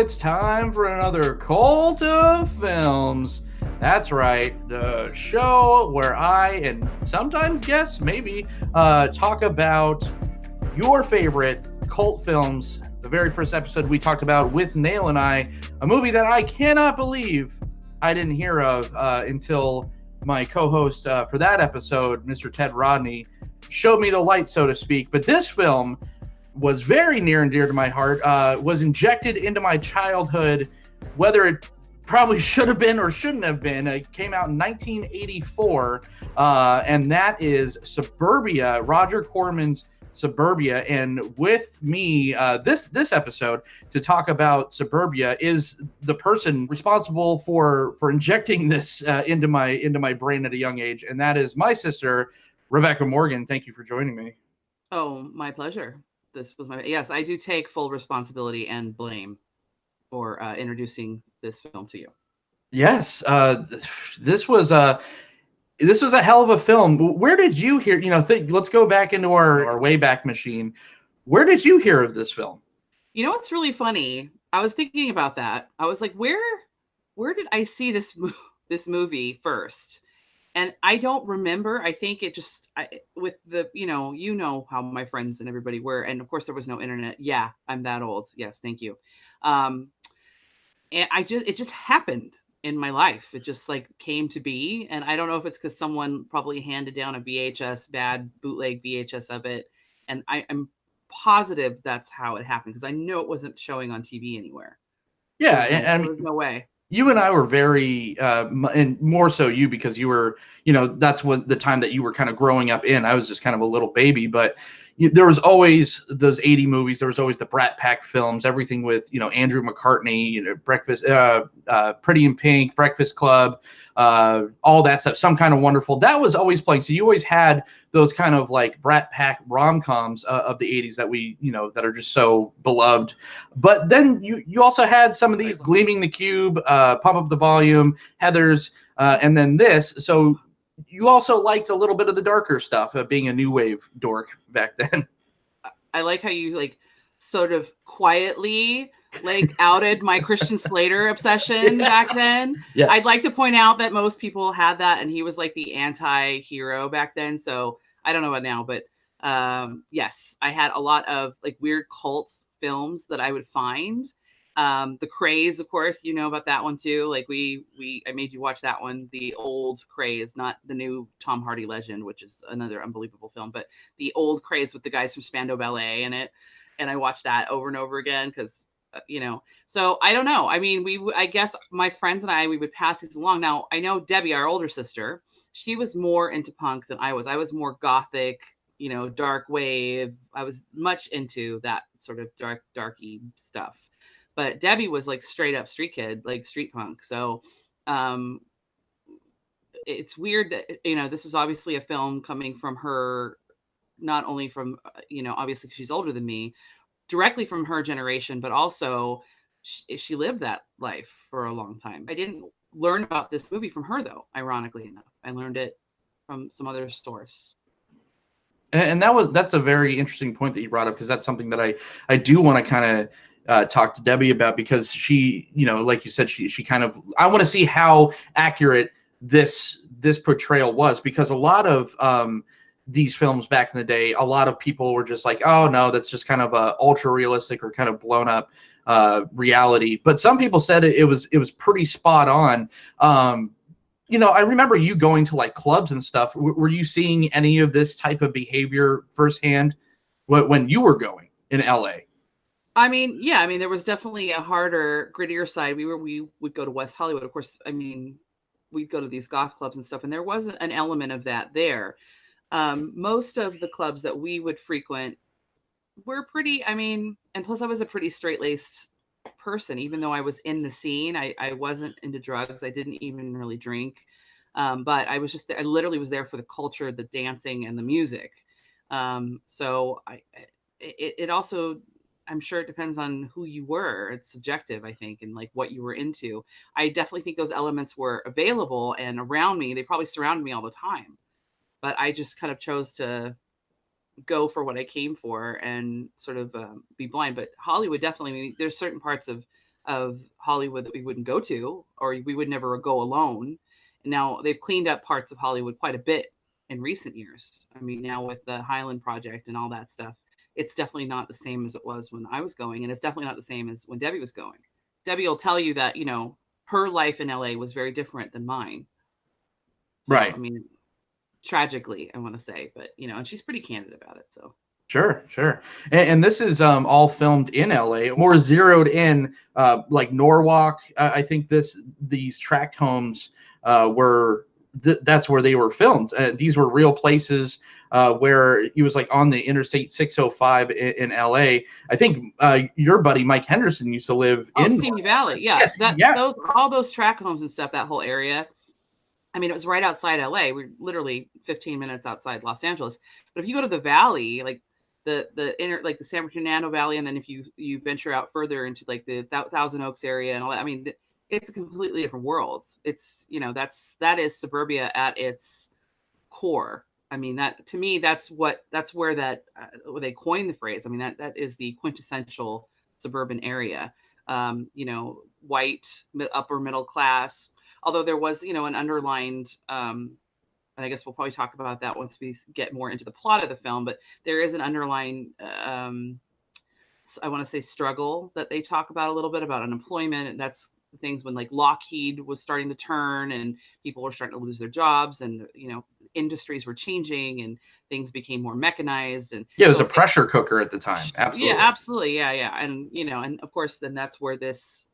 it's time for another Cult of Films. That's right, the show where I and sometimes guests maybe talk about your favorite cult films. The very first episode we talked about with Nail and I, a movie that I cannot believe I didn't hear of until my co-host for that episode, Mr. Ted Rodney, showed me the light, so to speak. But this film was very near and dear to my heart, was injected into my childhood, whether it probably should have been or shouldn't have been. It came out in 1984, and that is Suburbia, Roger Corman's Suburbia. And with me this episode to talk about Suburbia is the person responsible for injecting this into my brain at a young age, and that is my sister, Becki Morgan. Thank you for joining me. Oh, my pleasure. This was yes, I do take full responsibility and blame for introducing this film to you. Yes, this was a hell of a film. Where did you hear? Let's go back into our Wayback Machine. Where did you hear of this film? You know what's really funny? I was thinking about that. I was like, where did I see this movie first? And I don't remember. I think it just with the how my friends and everybody were, and of course there was no internet. Yeah, I'm that old. Yes, thank you. And it just happened in my life. It just like came to be, and I don't know if it's because someone probably handed down a bad bootleg VHS of it, and I'm positive that's how it happened because I know it wasn't showing on TV anywhere. Yeah, There was no way. You and I were very, and more so you, because you were, that's what the time that you were kind of growing up in. I was just kind of a little baby, but there was always those 80 movies. There was always the Brat Pack films, everything with, Andrew McCartney, Breakfast, Pretty in Pink, Breakfast Club, all that stuff, Some Kind of Wonderful. That was always playing. So you always had those kind of like Brat Pack rom-coms of the 80s that that are just so beloved. But then you also had some of these Gleaming the Cube, Pump Up the Volume, Heathers, and then this. So you also liked a little bit of the darker stuff, being a new wave dork back then. I like how you like sort of quietly like outed my Christian Slater obsession back then. Yes. I'd like to point out that most people had that, and he was like the anti-hero back then. So I don't know about now, but yes, I had a lot of like weird cult films that I would find. The Craze, of course, you know about that one too. Like I made you watch that one, the old Craze, not the new Tom Hardy Legend, which is another unbelievable film, but the old Craze with the guys from Spandau Ballet in it. And I watched that over and over again because, so I don't know. I mean, I guess my friends and we would pass these along. Now, I know Debbie, our older sister, she was more into punk than I was. I was more gothic, dark wave. I was much into that sort of darky stuff. But Debbie was like straight up street kid, like street punk. So it's weird that, this was obviously a film coming from her, not only from, obviously she's older than me, directly from her generation, but also she lived that life for a long time. I didn't learn about this movie from her, though, ironically enough. I learned it from some other source. And that's a very interesting point that you brought up, because that's something that I do want to kind of talk to Debbie about, because she, like you said, she kind of, I want to see how accurate this portrayal was, because a lot of these films back in the day, a lot of people were just like, oh no, that's just kind of a ultra realistic or kind of blown up reality. But some people said it was pretty spot on. I remember you going to like clubs and stuff. Were you seeing any of this type of behavior firsthand when you were going in LA? I mean, yeah, I mean, there was definitely a harder, grittier side. We would go to West Hollywood, of course. I mean, we'd go to these goth clubs and stuff, and there was an element of that there. Most of the clubs that we would frequent were pretty, I mean, and plus I was a pretty straight-laced person, even though I was in the scene. I wasn't into drugs. I didn't even really drink. But I was just, I literally was there for the culture, the dancing and the music. So it also, I'm sure it depends on who you were. It's subjective, I think, and like what you were into. I definitely think those elements were available and around me. They probably surrounded me all the time, but I just kind of chose to go for what I came for and sort of be blind. But Hollywood definitely, there's certain parts of of Hollywood that we wouldn't go to, or we would never go alone. And now they've cleaned up parts of Hollywood quite a bit in recent years. I mean, now with the Highland Project and all that stuff, it's definitely not the same as it was when I was going, and it's definitely not the same as when Debbie was going. Debbie will tell you that, her life in LA was very different than mine. So, Right. I mean, tragically, I want to say, but and she's pretty candid about it. So Sure, sure. And this is all filmed in LA, more zeroed in, like Norwalk. I think these tract homes were that's where they were filmed. These were real places where he was like on the Interstate 605 in LA. I think your buddy Mike Henderson used to live in Simi Valley, yeah, yes, yeah. all those tract homes and stuff, that whole area. I mean, it was right outside LA. We're literally 15 minutes outside Los Angeles. But if you go to the valley, like the inner, like the San Bernardino Valley, and then if you venture out further into like the Thousand Oaks area and all that, I mean, it's a completely different world. It's that is suburbia at its core. I mean, that to me, that's where they coined the phrase. I mean, that is the quintessential suburban area. White, upper middle class. Although there was, an underlined, and I guess we'll probably talk about that once we get more into the plot of the film, but there is an underlying, I want to say, struggle that they talk about a little bit about unemployment. And that's things when like Lockheed was starting to turn and people were starting to lose their jobs, and, industries were changing and things became more mechanized. And Yeah, it was a pressure cooker at the time. Absolutely. Yeah, absolutely. Yeah. And, and of course, then that's where there's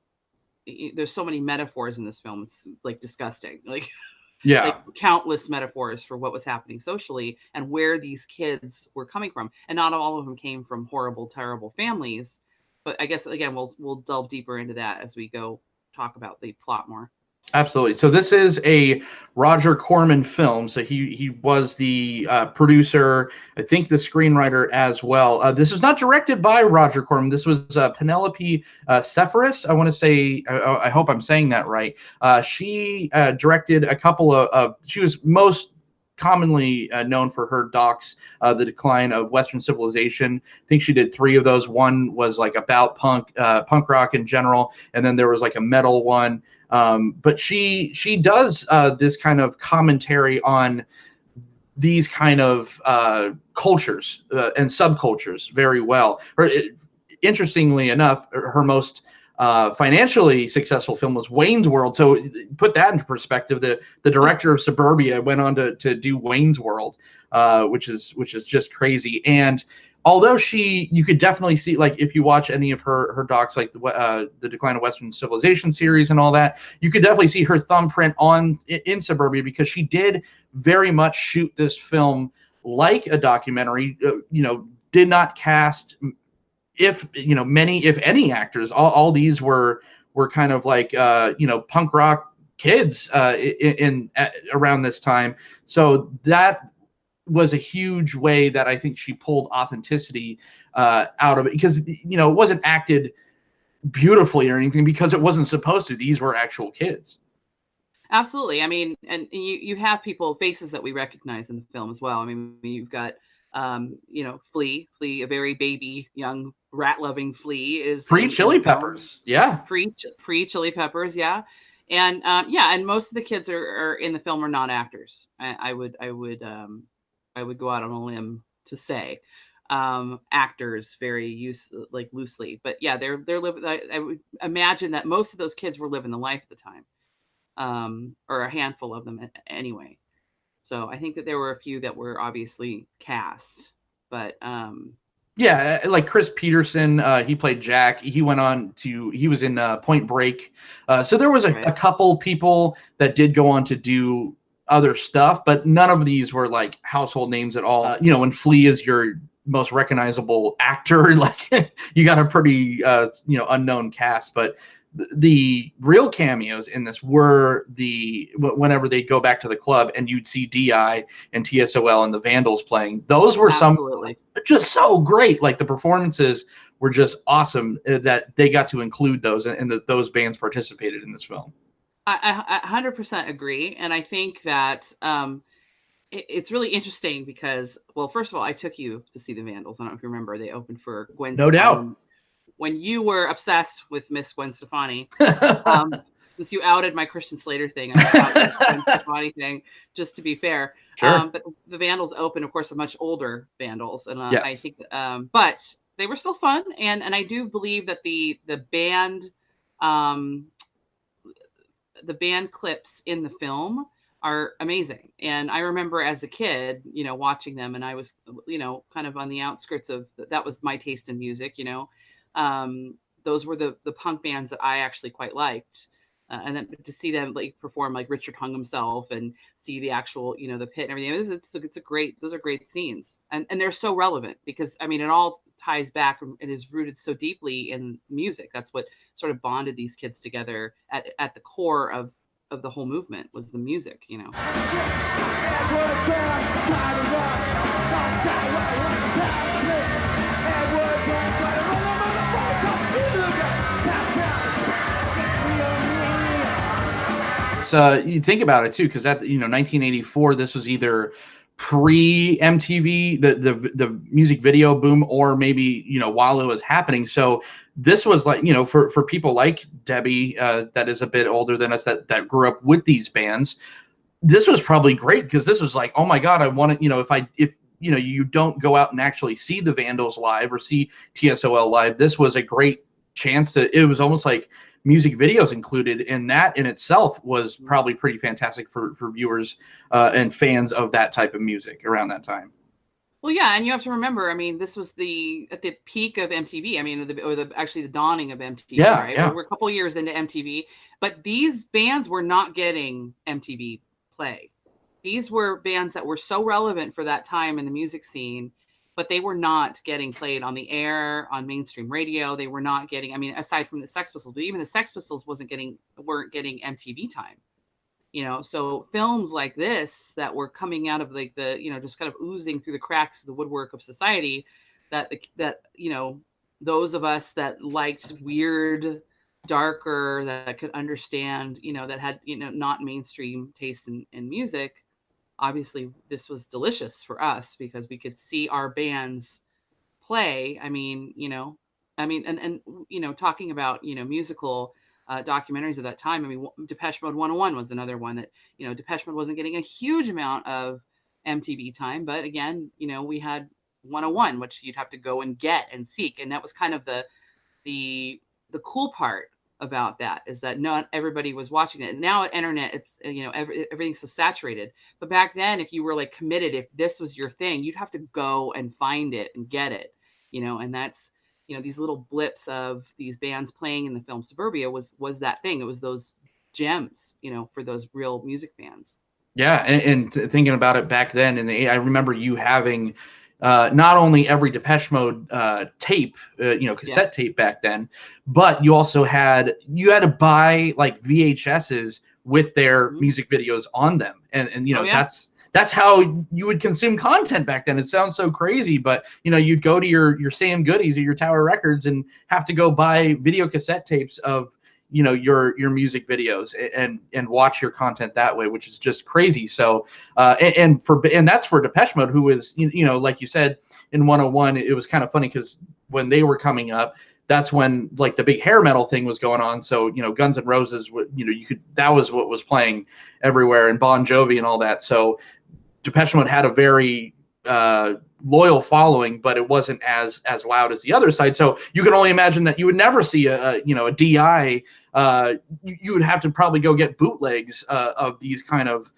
so many metaphors in this film. It's like disgusting. Like, yeah, like countless metaphors for what was happening socially and where these kids were coming from. And not all of them came from horrible, terrible families. But I guess, again, we'll delve deeper into that as we go talk about the plot more. absolutely. So this is a Roger Corman film. So he was the producer, I think the screenwriter as well. This was not directed by Roger Corman. This was Penelope Sepharis. I want to say, I hope I'm saying that right. She directed a couple of she was most commonly known for her docs, The Decline of Western Civilization. I think she did 3 of those. One was like about punk rock in general, and then there was like a metal one. But she does this kind of commentary on these kind of cultures and subcultures very well. Interestingly enough, her most financially successful film was Wayne's World. So put that into perspective. The director of Suburbia went on to do Wayne's World, which is just crazy. And although you could definitely see, like if you watch any of her docs, like the Decline of Western Civilization series and all that, you could definitely see her thumbprint in Suburbia, because she did very much shoot this film like a documentary. Did not cast many, if any, actors. All these were kind of like punk rock kids in around this time. So that was a huge way that I think she pulled authenticity out of it, because it wasn't acted beautifully or anything, because it wasn't supposed to. These were actual kids. Absolutely. I mean, and you have faces that we recognize in the film as well. I mean, you've got Flea, a very baby, young, rat-loving Flea is Pre-Chili Peppers. Yeah. Pre-Chili Peppers, yeah. And and most of the kids are in the film are not actors. I would go out on a limb to say actors very loosely. But yeah, they're living. I would imagine that most of those kids were living the life at the time. Or a handful of them anyway. So I think that there were a few that were obviously cast, but yeah, like Chris Peterson, he played Jack. He was in Point Break. So there was a couple people that did go on to do other stuff, but none of these were like household names at all. When Flea is your most recognizable actor, like you got a pretty unknown cast. But the real cameos in this were whenever they go back to the club and you'd see DI and TSOL and the Vandals playing. Those were absolutely just so great. Like the performances were just awesome that they got to include those, and that those bands participated in this film. I 100% agree. And I think that it's really interesting because, well, first of all, I took you to see the Vandals. I don't know if you remember, they opened for Gwen No doubt. when you were obsessed with Miss Gwen Stefani. Since you outed my Christian Slater thing, I'm out the Gwen Stefani thing, just to be fair. Sure. But the Vandals opened, of course, are much older Vandals, and Yes. I think, but they were still fun, and I do believe that the band clips in the film are amazing. And I remember as a kid, watching them, and I was, kind of on the outskirts of that was my taste in music. Those were the punk bands that I actually quite liked. And then to see them like perform, like Richard hung himself, and see the actual, the pit and everything. Those are great scenes, and they're so relevant because it all ties back and is rooted so deeply in music. That's what sort of bonded these kids together at the core of the whole movement was the music. You think about it too, because at 1984, this was either pre MTV, the music video boom, or maybe while it was happening. So this was like for people like Debbie, that is a bit older than us, that grew up with these bands. This was probably great because this was like, oh my God, I want to if you don't go out and actually see the Vandals live or see TSOL live, this was a great chance to. It was almost like music videos included, and that in itself was probably pretty fantastic for viewers and fans of that type of music around that time. Well, yeah, and you have to remember, this was at the peak of MTV. Actually the dawning of MTV. Yeah, right? Yeah. We're a couple years into MTV, but these bands were not getting MTV play. These were bands that were so relevant for that time in the music scene, but they were not getting played on the air, on mainstream radio. They were not getting, aside from the Sex Pistols, but even the Sex Pistols weren't getting MTV time. So films like this that were coming out of like the, just kind of oozing through the cracks of the woodwork of society, that those of us that liked weird, darker, that could understand, that had, not mainstream taste in music. Obviously this was delicious for us because we could see our bands play. Talking about, musical documentaries of that time. Depeche Mode 101 was another one that, Depeche Mode wasn't getting a huge amount of MTV time, but again, we had 101, which you'd have to go and get and seek. And that was kind of the cool part about that, is that not everybody was watching it. Now internet, it's, everything's so saturated, but back then, if you were like committed, if this was your thing, you'd have to go and find it and get it, and that's, these little blips of these bands playing in the film Suburbia was that thing. It was those gems, for those real music fans. Yeah. And thinking about it back then, I remember you having not only every Depeche Mode tape, cassette tape back then, but you also had to buy like VHSs with their music videos on them. And that's how you would consume content back then. It sounds so crazy, but you'd go to your Sam Goodies or your Tower Records and have to go buy video cassette tapes of your music videos and watch your content that way, which is just crazy. So and that's for Depeche Mode, who is like you said in 101, it was kind of funny because when they were coming up, that's when like the big hair metal thing was going on. So Guns N' Roses, that was what was playing everywhere, and Bon Jovi and all that. So Depeche Mode had a very loyal following, but it wasn't as loud as the other side. So you can only imagine that you would never see a DI. You would have to probably go get bootlegs of these kind of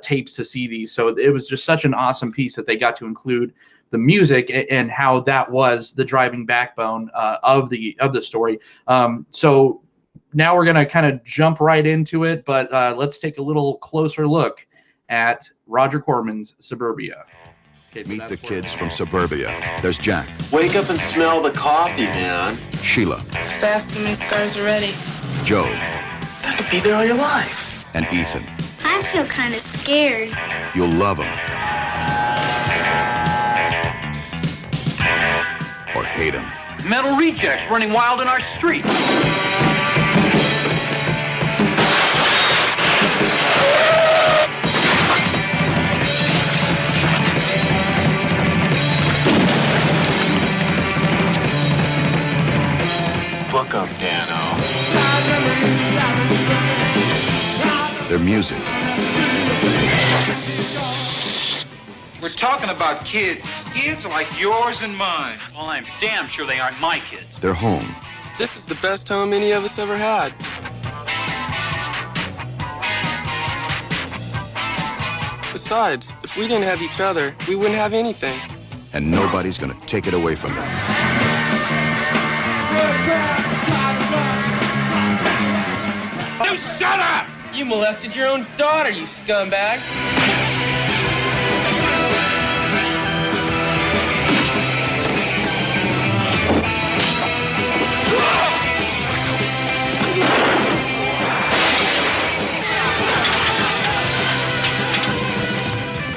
tapes to see these. So it was just such an awesome piece that they got to include the music and how that was the driving backbone of the story. So now we're gonna kind of jump right into it, but let's take a little closer look at Roger Corman's Suburbia. Okay, so meet the kids from Suburbia. There's Jack. Wake up and smell the coffee, man. Sheila. Because I have so many scars already. Joe. That could be there all your life. And Ethan. I feel kind of scared. You'll love him. Or hate him. Metal rejects running wild in our street. music. We're talking about kids. Kids like yours and mine. Well, I'm damn sure they aren't my kids. Their home. This is the best home any of us ever had. Besides, if we didn't have each other, we wouldn't have anything. And nobody's gonna take it away from them. You shut up! You molested your own daughter, you scumbag.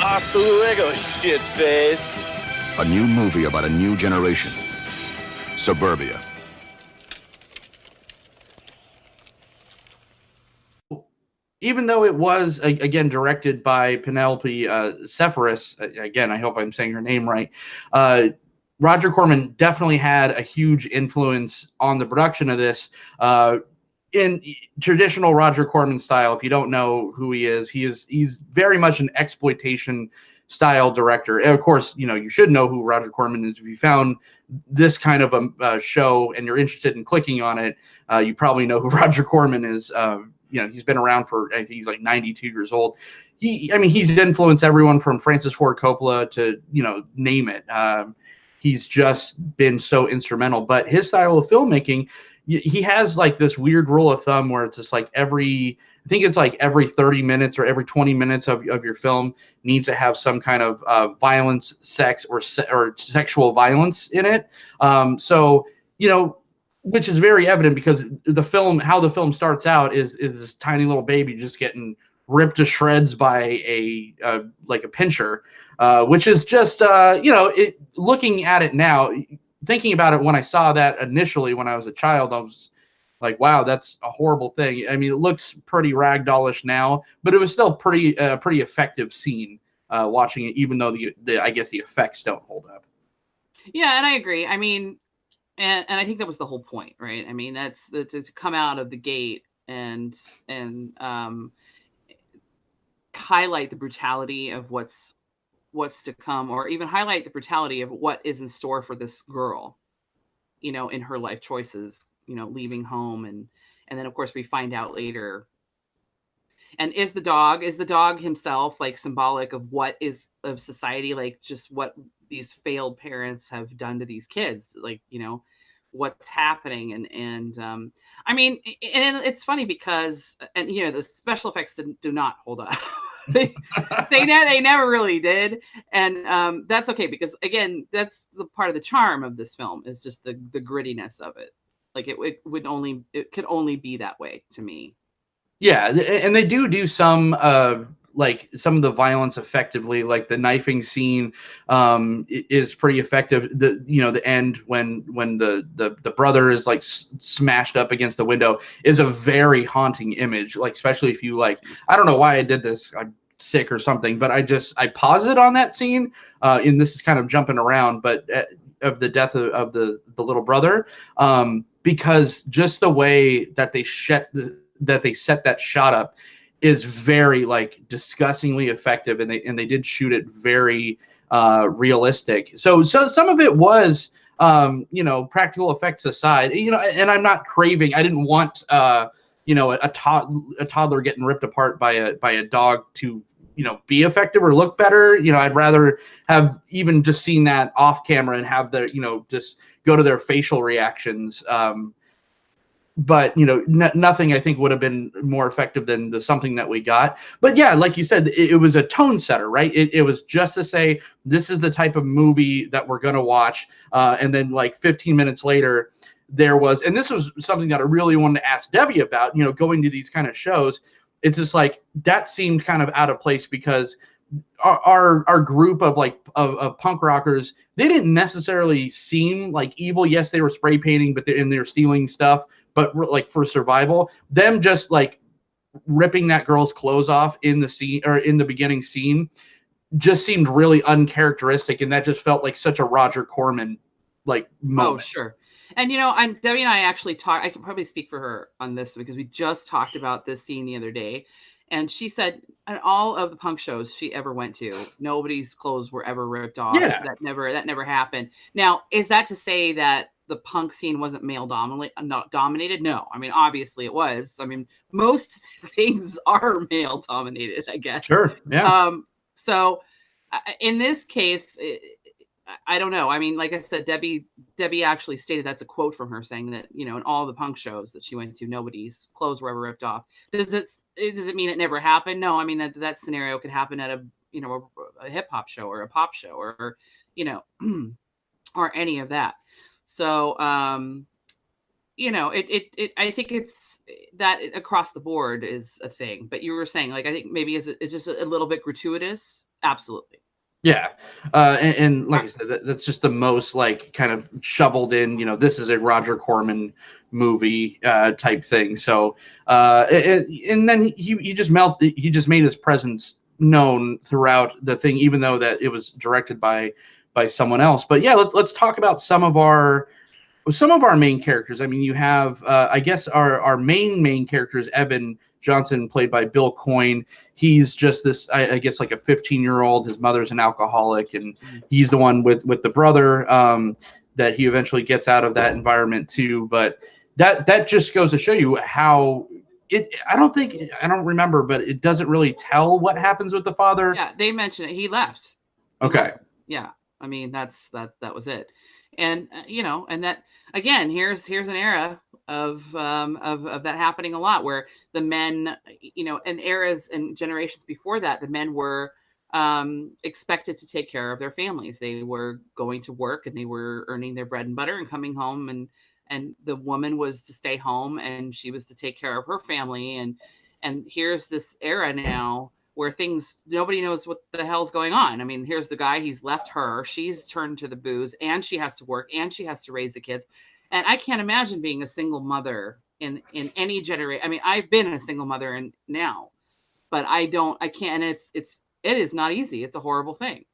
Hasta luego, shitface. A new movie about a new generation. Suburbia. Even though it was, again, directed by Penelope Sepharis, again, I hope I'm saying her name right, Roger Corman definitely had a huge influence on the production of this. In traditional Roger Corman style, if you don't know who he's very much an exploitation style director. And of course, you should know who Roger Corman is. If you found this kind of a show and you're interested in clicking on it, you probably know who Roger Corman is. He's been around for, I think he's like 92 years old. He's influenced everyone from Francis Ford Coppola to, name it. He's just been so instrumental. But his style of filmmaking, he has like this weird rule of thumb where it's just like every 30 minutes or every 20 minutes of your film needs to have some kind of violence, sex, or sexual violence in it. Which is very evident because how the film starts out is this tiny little baby just getting ripped to shreds by a pincher, which is just looking at it now, thinking about it when I saw that initially when I was a child, I was like, wow, that's a horrible thing. I mean, it looks pretty ragdollish now, but it was still pretty effective scene watching it, even though I guess the effects don't hold up. Yeah, and I agree. I mean, and I think that was the whole point, right? I mean, that's to come out of the gate and highlight the brutality of what's to come, or even highlight the brutality of what is in store for this girl, in her life choices, leaving home. And then of course we find out later. And is the dog himself like symbolic of what is of society, like just what these failed parents have done to these kids, like, what's happening. And I mean, and it's funny because, and the special effects do not hold up. they never really did. And that's okay, because again, that's the part of the charm of this film, is just the grittiness of it. Like it could only be that way to me. Yeah, and they do some like some of the violence effectively, like the knifing scene is pretty effective. The end when the brother is like smashed up against the window is a very haunting image, like especially if you like, I don't know why I did this, I'm sick or something, but I pause it on that scene, and this is kind of jumping around, but of the death of the little brother, because just the way that they set that shot up is very like disgustingly effective, and they did shoot it very realistic. So some of it was practical effects aside, and I'm not craving, I didn't want a toddler getting ripped apart by a dog to be effective or look better. I'd rather have even just seen that off camera and have the just go to their facial reactions. But nothing I think would have been more effective than the something that we got. But yeah, like you said, it was a tone setter, right? It was just to say, this is the type of movie that we're going to watch. And then like 15 minutes later, there was, and this was something that I really wanted to ask Debbie about, going to these kind of shows. It's just like, that seemed kind of out of place, because our group of of punk rockers, they didn't necessarily seem like evil. Yes, they were spray painting, but they're stealing stuff. But like for survival, them just like ripping that girl's clothes off in the scene, or in the beginning scene, just seemed really uncharacteristic, and that just felt like such a Roger Corman like moment. Oh, sure. And Debbie and I actually talked. I can probably speak for her on this, because we just talked about this scene the other day, And she said on all of the punk shows she ever went to, nobody's clothes were ever ripped off. Yeah. That never happened. Now, is that to say that the punk scene wasn't male dominated? No. I mean, obviously it was. I mean, most things are male dominated, I guess. Sure. Yeah. So in this case, I don't know. I mean, like I said, Debbie actually stated, that's a quote from her, saying that, you know, in all the punk shows that she went to, nobody's clothes were ever ripped off. Does it mean it never happened? No. I mean, that scenario could happen at a hip hop show or a pop show or, you know, or any of that. So, you know, I think it's that across the board is a thing. But you were saying, like, I think maybe it's just a little bit gratuitous. Absolutely. Yeah. And like I said, that's just the most like kind of shoveled in, you know, this is a Roger Corman movie type thing. So and then he just made his presence known throughout the thing, even though that it was directed by someone else. But yeah, let's talk about some of our main characters. I mean, you have I guess our main character is Evan Johnson, played by Bill Coyne. He's just this, I guess, like a 15-year-old. His mother's an alcoholic, and he's the one with the brother that he eventually gets out of that environment too. But that just goes to show you how I don't remember, but it doesn't really tell what happens with the father. Yeah, they mention it. He left. Okay. Yeah, I mean that was it. And you know, and that again, here's an era of that happening a lot, where the men, you know, and eras and generations before that, the men were expected to take care of their families. They were going to work and they were earning their bread and butter and coming home, and the woman was to stay home and she was to take care of her family. And here's this era now where nobody knows what the hell's going on. I mean, here's the guy, he's left her, she's turned to the booze, and she has to work, and she has to raise the kids. And I can't imagine being a single mother in any generation. I mean, I've been a single mother and now, but I can't, and it is not easy. It's a horrible thing.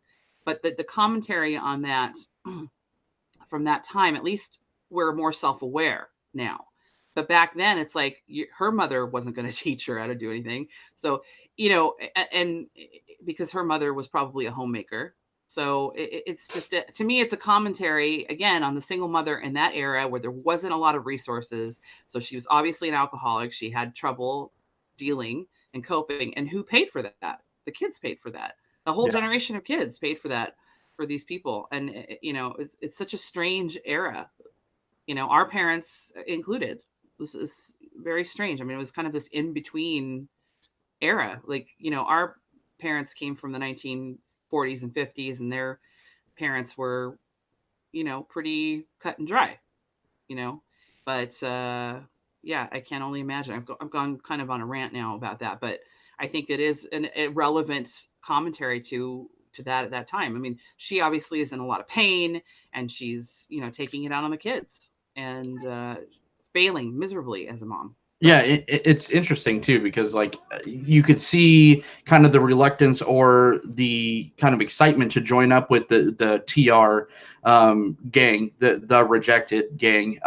But the commentary on that from that time, at least we're more self-aware now. But back then, it's like her mother wasn't going to teach her how to do anything. So, you know, and because her mother was probably a homemaker. So it's just, to me, it's a commentary, again, on the single mother in that era where there wasn't a lot of resources. So she was obviously an alcoholic. She had trouble dealing and coping. And who paid for that? The kids paid for that. The whole generation of kids paid for that, for these people. And, you know, it's such a strange era, you know, our parents included. This is very strange. I mean, it was kind of this in-between era. Like, you know, our parents came from the 1940s and 50s, and their parents were, you know, pretty cut and dry, you know. But yeah, I can only imagine. I've gone kind of on a rant now about that, but I think it is a relevant commentary to that at that time. I mean, she obviously is in a lot of pain, and she's, you know, taking it out on the kids and failing miserably as a mom. Yeah, it's interesting too, because like you could see kind of the reluctance or the kind of excitement to join up with the TR gang, the rejected gang,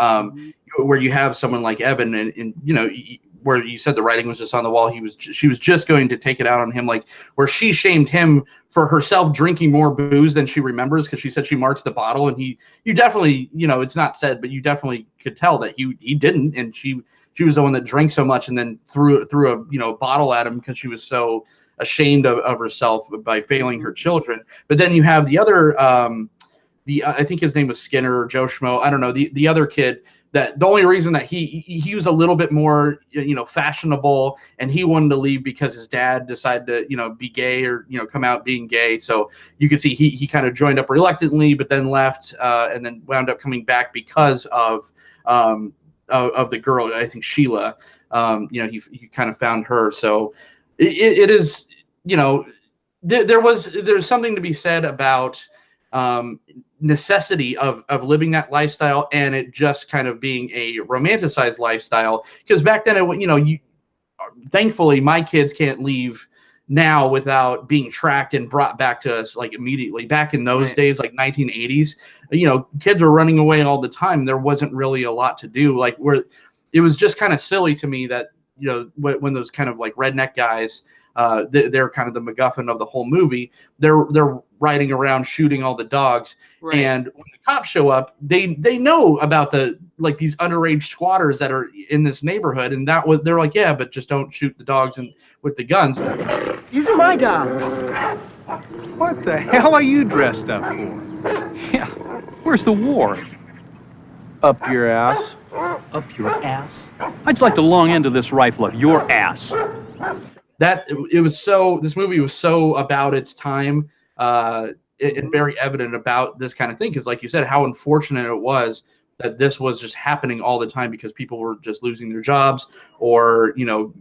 where you have someone like Evan, and you know, where you said the writing was just on the wall. She was just going to take it out on him, like where she shamed him for herself drinking more booze than she remembers, because she said she marks the bottle, and you definitely, you know, it's not said, but you definitely could tell that he didn't, and she was the one that drank so much and then threw a, you know, bottle at him because she was so ashamed of herself by failing her children. But then you have the other, I think his name was Skinner or Joe Schmo. I don't know, the other kid, that the only reason that he was a little bit more, you know, fashionable, and he wanted to leave because his dad decided to, you know, be gay, or, you know, come out being gay. So you could see he kind of joined up reluctantly, but then left, and then wound up coming back because of the girl, I think Sheila. You know, he kind of found her. So it is, you know, there's something to be said about necessity of living that lifestyle, and it just kind of being a romanticized lifestyle. Because back then, you know, thankfully my kids can't leave now without being tracked and brought back to us like immediately. Back in those days, like 1980s, you know, kids were running away all the time. There wasn't really a lot to do. Like, where it was just kind of silly to me that when those kind of like redneck guys, they're kind of the MacGuffin of the whole movie. They're riding around shooting all the dogs, Right. and when the cops show up, they know about these underage squatters that are in this neighborhood, and they're like, yeah, but just don't shoot the dogs and with the guns. These are my dogs. What the hell are you dressed up for? Yeah, where's the war? Up your ass. Up your ass? I'd like the long end of this rifle up your ass. This movie was so about its time, and very evident about this kind of thing, because like you said, how unfortunate it was that this was just happening all the time because people were just losing their jobs or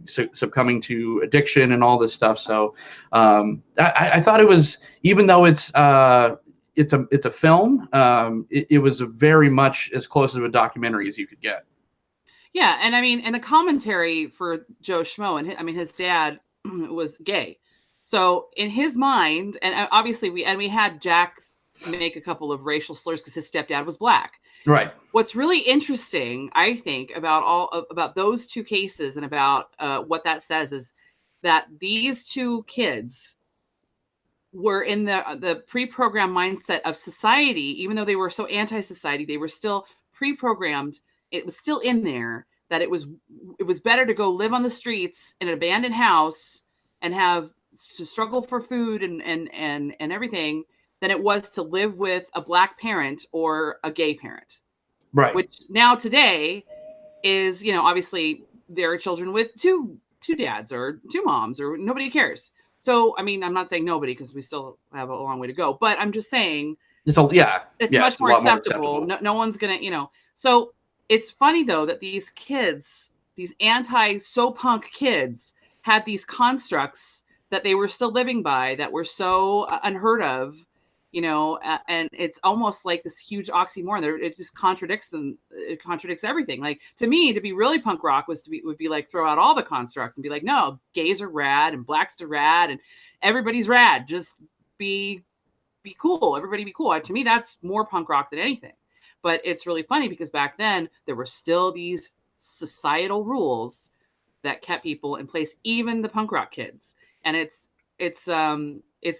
succumbing to addiction and all this stuff. So I thought it was, even though it's a film, it was very much as close to a documentary as you could get. Yeah, and I mean, and the commentary for Joe Schmo, and his dad was gay, so in his mind, and obviously we had Jack make a couple of racial slurs because his stepdad was black. Right. What's really interesting, I think, about those two cases and about what that says is that these two kids were in the pre-programmed mindset of society. Even though they were so anti-society, they were still pre-programmed. It was still in there that it was better to go live on the streets in an abandoned house and have to struggle for food and everything than it was to live with a black parent or a gay parent. Right. Which now today is, obviously there are children with two dads or two moms, or nobody cares. So, I mean, I'm not saying nobody, because we still have a long way to go, but I'm just saying it's much more acceptable. No one's going to, so it's funny though, that these kids, these anti-so-punk kids, had these constructs that they were still living by that were so unheard of, and it's almost like this huge oxymoron. It just contradicts them. It contradicts everything. Like, to me, to be really punk rock would be like throw out all the constructs and be like, no, gays are rad and blacks are rad and everybody's rad. Just be cool. Everybody be cool. To me, that's more punk rock than anything. But it's really funny because back then there were still these societal rules that kept people in place, even the punk rock kids. And it's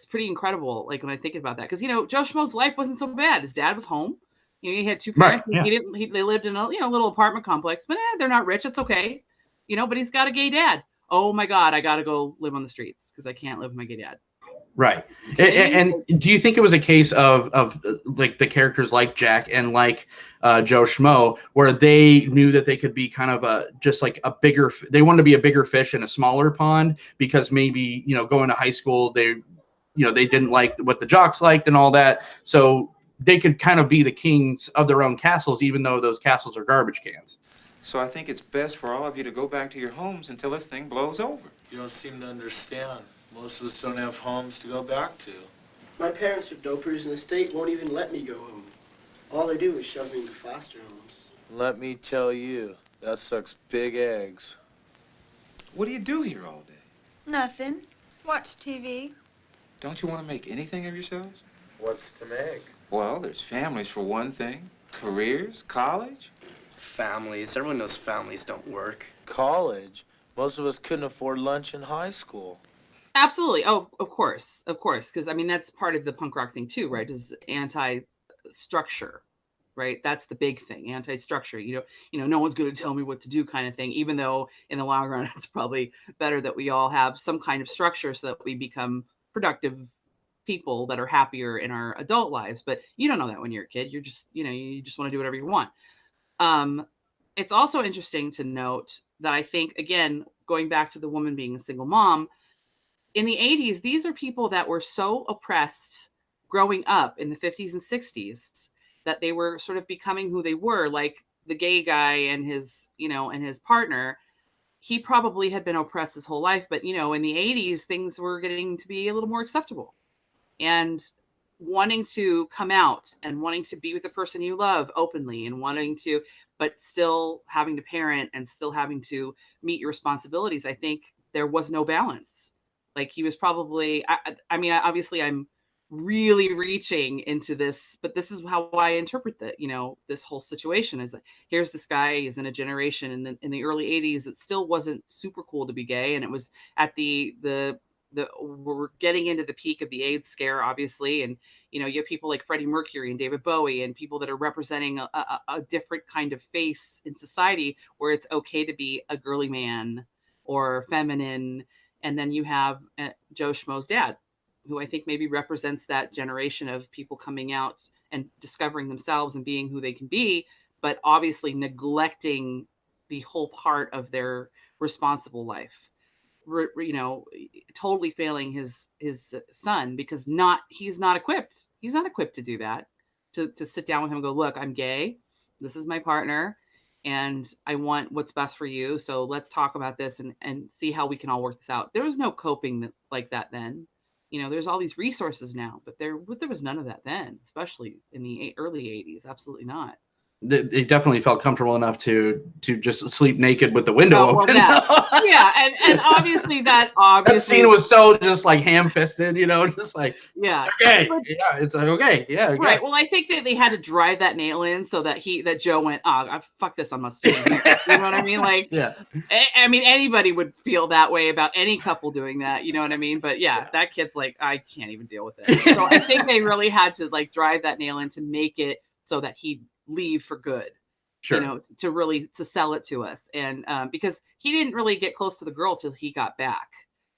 pretty incredible, like, when I think about that, because Joe Schmo's life wasn't so bad. His dad was home. He had two parents. Right, yeah. They lived in a little apartment complex, but they're not rich. It's okay, but he's got a gay dad. Oh my God, I gotta go live on the streets because I can't live with my gay dad. Right. And do you think it was a case of like the characters like Jack and like Joe Schmo, where they knew that they could be kind of they wanted to be a bigger fish in a smaller pond, because maybe, going to high school, they didn't like what the jocks liked and all that. So they could kind of be the kings of their own castles, even though those castles are garbage cans. So I think it's best for all of you to go back to your homes until this thing blows over. You don't seem to understand. Most of us don't have homes to go back to. My parents are dopers, and the state won't even let me go home. All they do is shove me into foster homes. Let me tell you, that sucks big eggs. What do you do here all day? Nothing. Watch TV. Don't you want to make anything of yourselves? What's to make? Well, there's families for one thing. Careers, college. Families. Everyone knows families don't work. College? Most of us couldn't afford lunch in high school. Absolutely. Oh, of course. Because, I mean, that's part of the punk rock thing too, right? Is anti-structure, right? That's the big thing, anti-structure. No one's going to tell me what to do kind of thing, even though in the long run, it's probably better that we all have some kind of structure so that we become productive people that are happier in our adult lives. But you don't know that when you're a kid. You're just, you just want to do whatever you want. It's also interesting to note that I think, again, going back to the woman being a single mom, in the 80s, these are people that were so oppressed growing up in the 50s and 60s that they were sort of becoming who they were, like the gay guy and his partner. He probably had been oppressed his whole life, but, in the 80s, things were getting to be a little more acceptable. And wanting to come out and wanting to be with the person you love openly and but still having to parent and still having to meet your responsibilities, I think there was no balance. Like, he was probably, I mean, obviously I'm really reaching into this, but this is how I interpret that, this whole situation is, here's this guy, he's in a generation in the early 80s, it still wasn't super cool to be gay. And it was at we're getting into the peak of the AIDS scare, obviously. And, you have people like Freddie Mercury and David Bowie and people that are representing a different kind of face in society where it's okay to be a girly man or feminine. And then you have Joe Schmo's dad, who I think maybe represents that generation of people coming out and discovering themselves and being who they can be, but obviously neglecting the whole part of their responsible life. Totally failing his son because he's not equipped. He's not equipped to do that, to sit down with him and go, look, I'm gay. This is my partner and I want what's best for you. So let's talk about this and see how we can all work this out. There was no coping like that then. There's all these resources now, but there was none of that then, especially in the early 80s. Absolutely not. They definitely felt comfortable enough to just sleep naked with the window open. Yeah, and obviously that scene was so just like ham-fisted, just like, yeah, okay, yeah, it's like, okay, yeah, okay. Right. Well, I think that they had to drive that nail in so that Joe went, oh, fuck this, I'm not staying here. You know what I mean? Like, yeah. I mean, anybody would feel that way about any couple doing that. You know what I mean? But yeah, that kid's like, I can't even deal with it. So I think they really had to like drive that nail in to make it so that he'd leave for good. Sure. To sell it to us. And because he didn't really get close to the girl till he got back,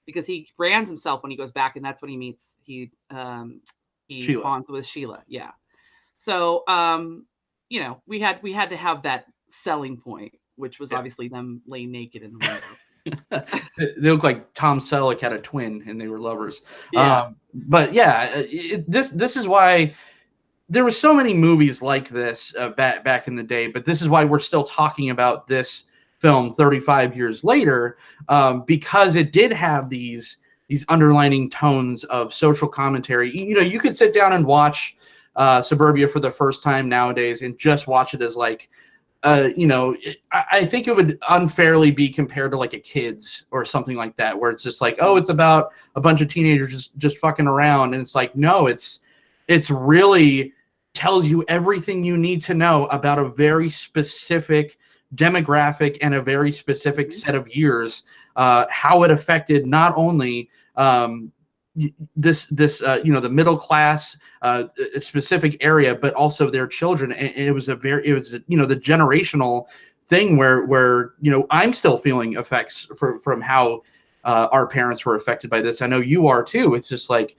because he brands himself when he goes back, and that's when he meets he bonds with Sheila. Yeah. So we had to have that selling point, which was obviously them laying naked in the window. They look like Tom Selleck had a twin and they were lovers. Yeah. But yeah, this is why there were so many movies like this back in the day, but this is why we're still talking about this film 35 years later, because it did have these underlining tones of social commentary. You could sit down and watch Suburbia for the first time nowadays and just watch it as like, I think it would unfairly be compared to like a Kids or something like that, where it's just like, oh, it's about a bunch of teenagers just fucking around, and it's like, no, it's really tells you everything you need to know about a very specific demographic and a very specific set of years, how it affected not only the middle class, specific area, but also their children. And it was the generational thing where I'm still feeling effects from how our parents were affected by this. I know you are too. It's just like,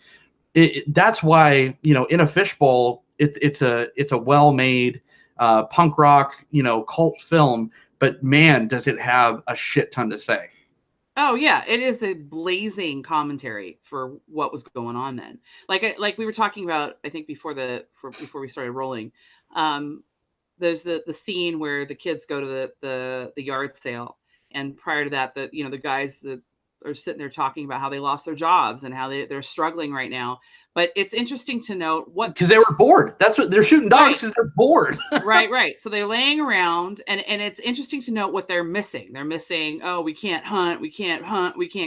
that's why, In a Fishbowl, it's a well-made punk rock, cult film, but man, does it have a shit ton to say. Oh yeah, it is a blazing commentary for what was going on then. Like we were talking about, I think before we started rolling. There's the scene where the kids go to the yard sale, and prior to that, the guys that are sitting there talking about how they lost their jobs and how they're struggling right now. But it's interesting to note because they were bored. That's what they're shooting dogs, because they're bored. right. So they're laying around, and it's interesting to note what they're missing. They're missing, oh, we can't hunt, we can't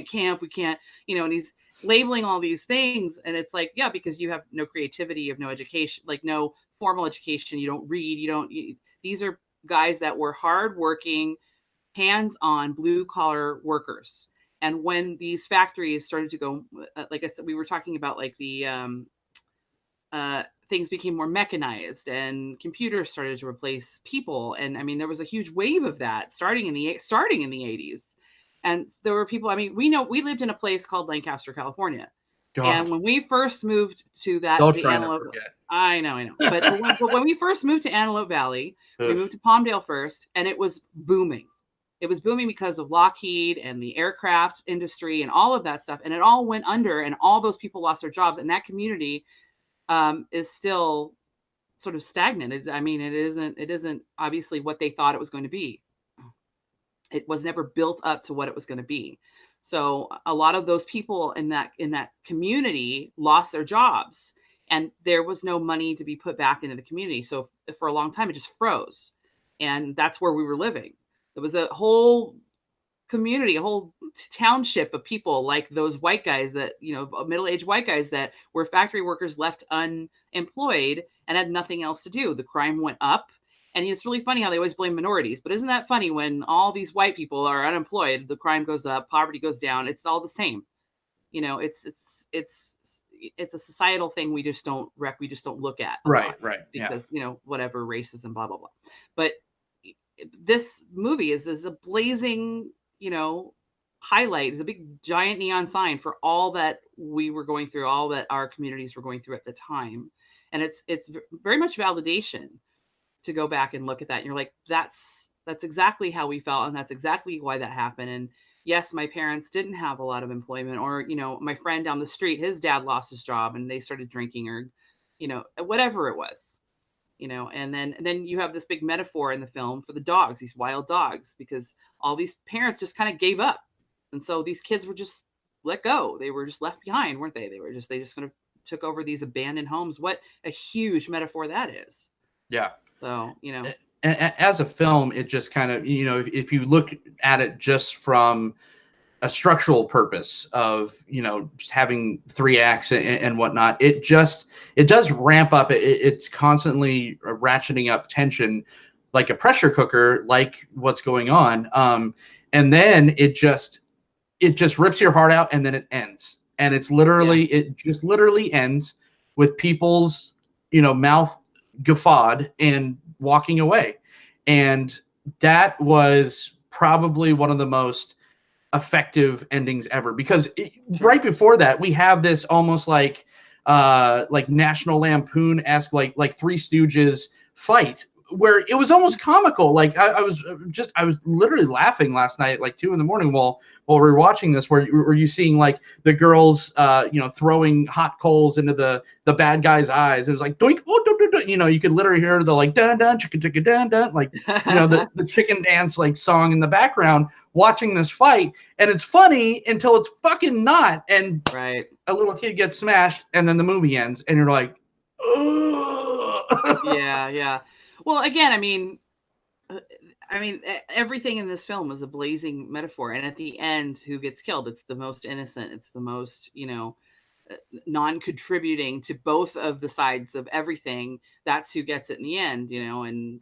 camp, we can't, and he's labeling all these things, and it's like, yeah, because you have no creativity, you have no education, like no formal education, you don't read, these are guys that were hardworking, hands-on, blue-collar workers. And when these factories started to go, like I said, we were talking about like the things became more mechanized and computers started to replace people. And I mean, there was a huge wave of that starting in the 80s. And there were people, we lived in a place called Lancaster, California. God. And when we first moved to that, I know. But when we first moved to Antelope Valley, we moved to Palmdale first, and it was booming. It was booming because of Lockheed and the aircraft industry and all of that stuff. And it all went under, and all those people lost their jobs. And that community is still sort of stagnant. It isn't obviously what they thought it was going to be. It was never built up to what it was going to be. So a lot of those people in that community lost their jobs, and there was no money to be put back into the community. So for a long time, it just froze. And that's where we were living. There was a whole community, a whole township of people like those white guys that, middle-aged white guys that were factory workers left unemployed and had nothing else to do. The crime went up. And it's really funny how they always blame minorities. But isn't that funny when all these white people are unemployed, the crime goes up, poverty goes down. It's all the same. It's a societal thing we just don't look at. Right. Because, whatever, racism, blah, blah, blah. But this movie is a blazing, highlight, is a big giant neon sign for all that we were going through, all that our communities were going through at the time. And it's very much validation to go back and look at that. And you're like, that's exactly how we felt. And that's exactly why that happened. And yes, my parents didn't have a lot of employment, or, my friend down the street, his dad lost his job and they started drinking, or, whatever it was, and then you have this big metaphor in the film for the dogs, these wild dogs, because all these parents just kind of gave up. And so these kids were just let go. They were just left behind, weren't they? They just kind of took over these abandoned homes. What a huge metaphor that is. Yeah. So, as a film, it just kind of, if you look at it just from a structural purpose of, just having 3 acts and whatnot, it does ramp up. It's constantly ratcheting up tension like a pressure cooker, like what's going on. And then it just rips your heart out, and then it ends. And it's literally, it just literally ends with people's, mouth guffawed and walking away. And that was probably one of the most effective endings ever, because right before that we have this almost like National Lampoon-esque, like Three Stooges fight, where it was almost comical. Like I was literally laughing last night at like 2 a.m. while we were watching this, where you seeing like the girls throwing hot coals into the bad guy's eyes. It was like doink, oh, do, do, do. You could literally hear the like dun dun chicka chicka dun dun, like the chicken dance like song in the background, watching this fight. And it's funny until it's fucking not, and right, a little kid gets smashed, and then the movie ends, and you're like, yeah. Well, again, I mean, everything in this film is a blazing metaphor. And at the end, who gets killed? It's the most innocent. It's the most, non-contributing to both of the sides of everything. That's who gets it in the end,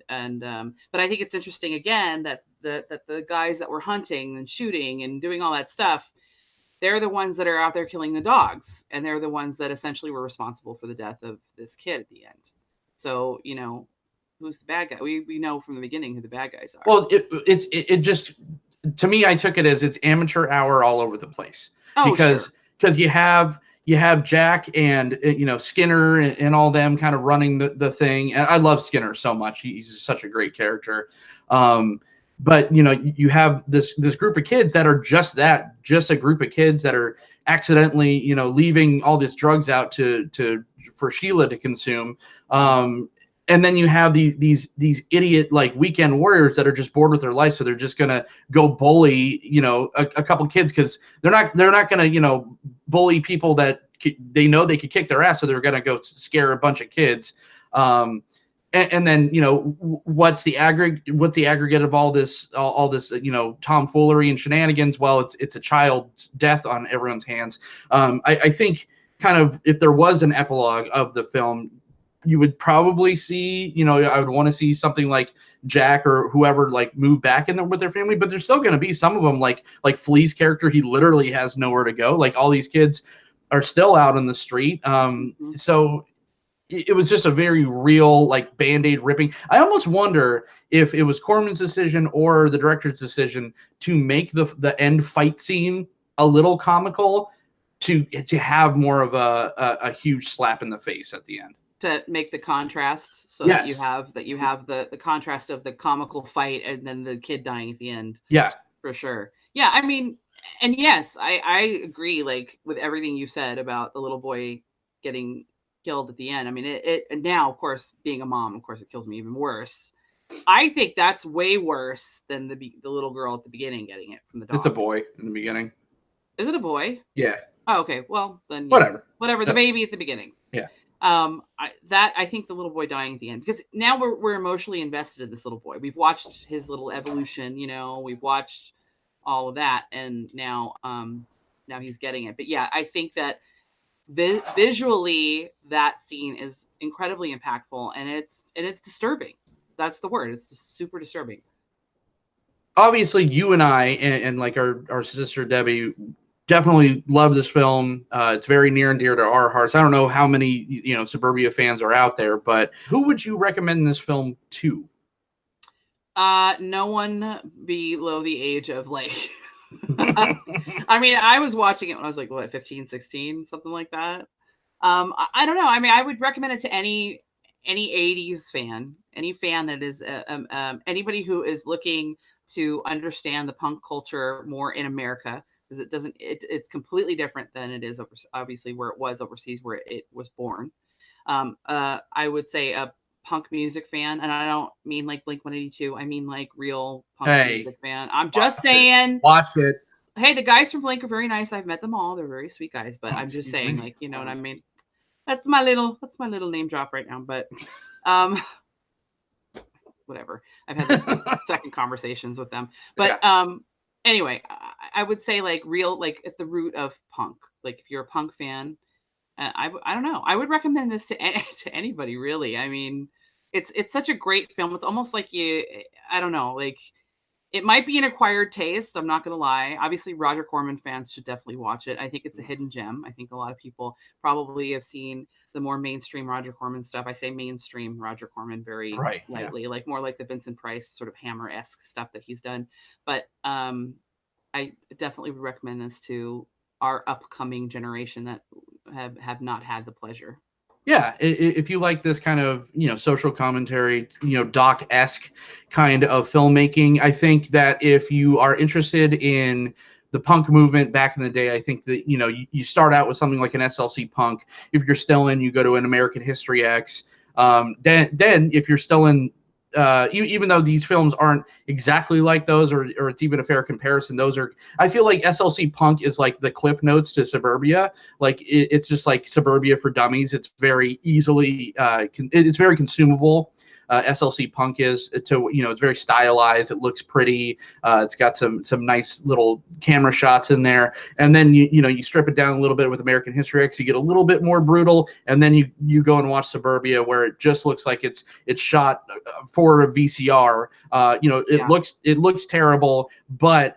but I think it's interesting again that the guys that were hunting and shooting and doing all that stuff, they're the ones that are out there killing the dogs, and they're the ones that essentially were responsible for the death of this kid at the end. So, who's the bad guy? We know from the beginning who the bad guys are. Well, it just, to me, I took it as it's amateur hour all over the place. Because you have Jack and Skinner and all them kind of running the thing. And I love Skinner so much. He's such a great character. But you have this group of kids that are just a group of kids that are accidentally leaving all these drugs out for Sheila to consume. And then you have these idiot like weekend warriors that are just bored with their life, so they're just gonna go bully a couple kids, because they're not gonna bully people that they know they could kick their ass, so they're gonna go scare a bunch of kids. And then what's the aggregate of all this tomfoolery and shenanigans? Well, it's a child's death on everyone's hands. I think kind of if there was an epilogue of the film, you would probably see, I would want to see something like Jack or whoever like move back in there with their family, but there's still going to be some of them like Flea's character. He literally has nowhere to go. Like all these kids are still out on the street. So it was just a very real like Band-Aid ripping. I almost wonder if it was Corman's decision or the director's decision to make the end fight scene a little comical, to have more of a huge slap in the face at the end. To make the contrast, so yes. that you have the contrast of the comical fight and then the kid dying at the end. Yeah, for sure. Yeah, I mean, and yes, I agree like with everything you said about the little boy getting killed at the end. I mean, it now, of course, being a mom, of course, it kills me even worse. I think that's way worse than the little girl at the beginning getting it from the dog. It's a boy in the beginning. Is it a boy? Yeah. Oh, okay. Well, then whatever. The baby at the beginning. Yeah. I think the little boy dying at the end, because now we're emotionally invested in this little boy. We've watched his little evolution, we've watched all of that, and now he's getting it. But yeah, I think that visually that scene is incredibly impactful, and it's disturbing. That's the word. It's just super disturbing. Obviously, you and I and like our sister Debbie definitely love this film. It's very near and dear to our hearts. I don't know how many Suburbia fans are out there, but who would you recommend this film to? No one below the age of like I mean, I was watching it when I was like, what, 15, 16, something like that. I don't know. I mean, I would recommend it to any 80s fan, any fan that is anybody who is looking to understand the punk culture more in America, because it's completely different than it is obviously where it was overseas, where it was born. I would say a punk music fan, and I don't mean like Blink-182. I mean like real punk music fan. I'm just saying. Watch it. Hey, the guys from Blink are very nice. I've met them all. They're very sweet guys. But I'm just saying, like, you know what I mean? That's my little name drop right now. But whatever. I've had like second conversations with them. But anyway, I would say like real, like at the root of punk. Like if you're a punk fan, I don't know. I would recommend this to anybody, really. I mean, it's such a great film. It's almost like I don't know, like it might be an acquired taste. I'm not going to lie. Obviously, Roger Corman fans should definitely watch it. I think it's a hidden gem. I think a lot of people probably have seen the more mainstream Roger Corman stuff. I say mainstream Roger Corman very lightly, like more like the Vincent Price sort of Hammer-esque stuff that he's done. But I definitely would recommend this to our upcoming generation that have not had the pleasure. Yeah, if you like this kind of social commentary, doc-esque kind of filmmaking, I think that if you are interested in the punk movement back in the day, I think that you start out with something like an SLC Punk. If you're still in, you go to an American History X. Then if you're still in, even though these films aren't exactly like those, or it's even a fair comparison, I feel like SLC Punk is like the Cliff Notes to Suburbia. Like it's just like Suburbia for dummies. It's very easily, it's very consumable. SLC Punk is it's very stylized. It looks pretty. It's got some nice little camera shots in there. And then you strip it down a little bit with American History X. You get a little bit more brutal, and then you go and watch Suburbia, where it just looks like it's shot for a VCR. It looks terrible, but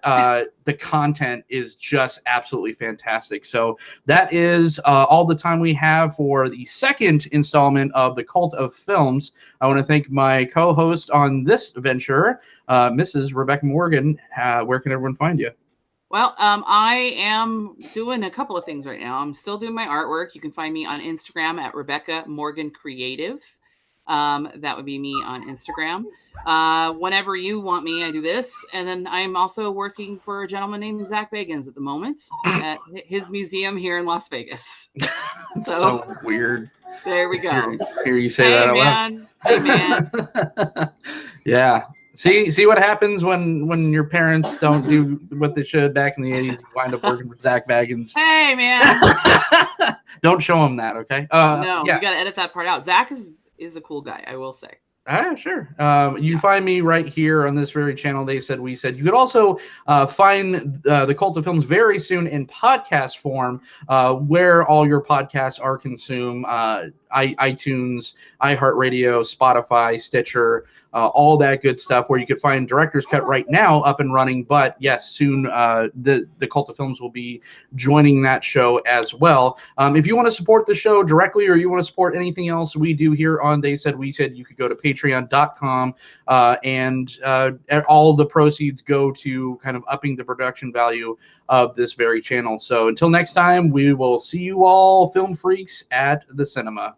the content is just absolutely fantastic. So that is all the time we have for the second installment of the Cult of Films. I want to thank my co-host on this venture, Mrs. Becki Morgan. Where can everyone find you? Well, I am doing a couple of things right now. I'm still doing my artwork. You can find me on Instagram at Becki Morgan Creative. That would be me on Instagram. Whenever you want me, I do this. And then I'm also working for a gentleman named Zach Bagans at the moment at his museum here in Las Vegas. So weird. There we go. Hear you say that out loud. Hey, man. Yeah. See what happens when your parents don't do what they should back in the 80s. You wind up working for Zach Bagans. Hey, man. Don't show him that, okay? No, you got to edit that part out. Zach is a cool guy, I will say. Sure. You find me right here on this very channel. They Said, We Said. You could also find the Cult of Films very soon in podcast form, where all your podcasts are consumed. iTunes, iHeartRadio, Spotify, Stitcher, all that good stuff, where you could find Director's Cut right now up and running. But yes, soon the Cult of Films will be joining that show as well. If you want to support the show directly, or you want to support anything else we do here on They Said, We Said, you could go to patreon.com, and all of the proceeds go to kind of upping the production value of this very channel. So until next time, we will see you all, film freaks, at the cinema.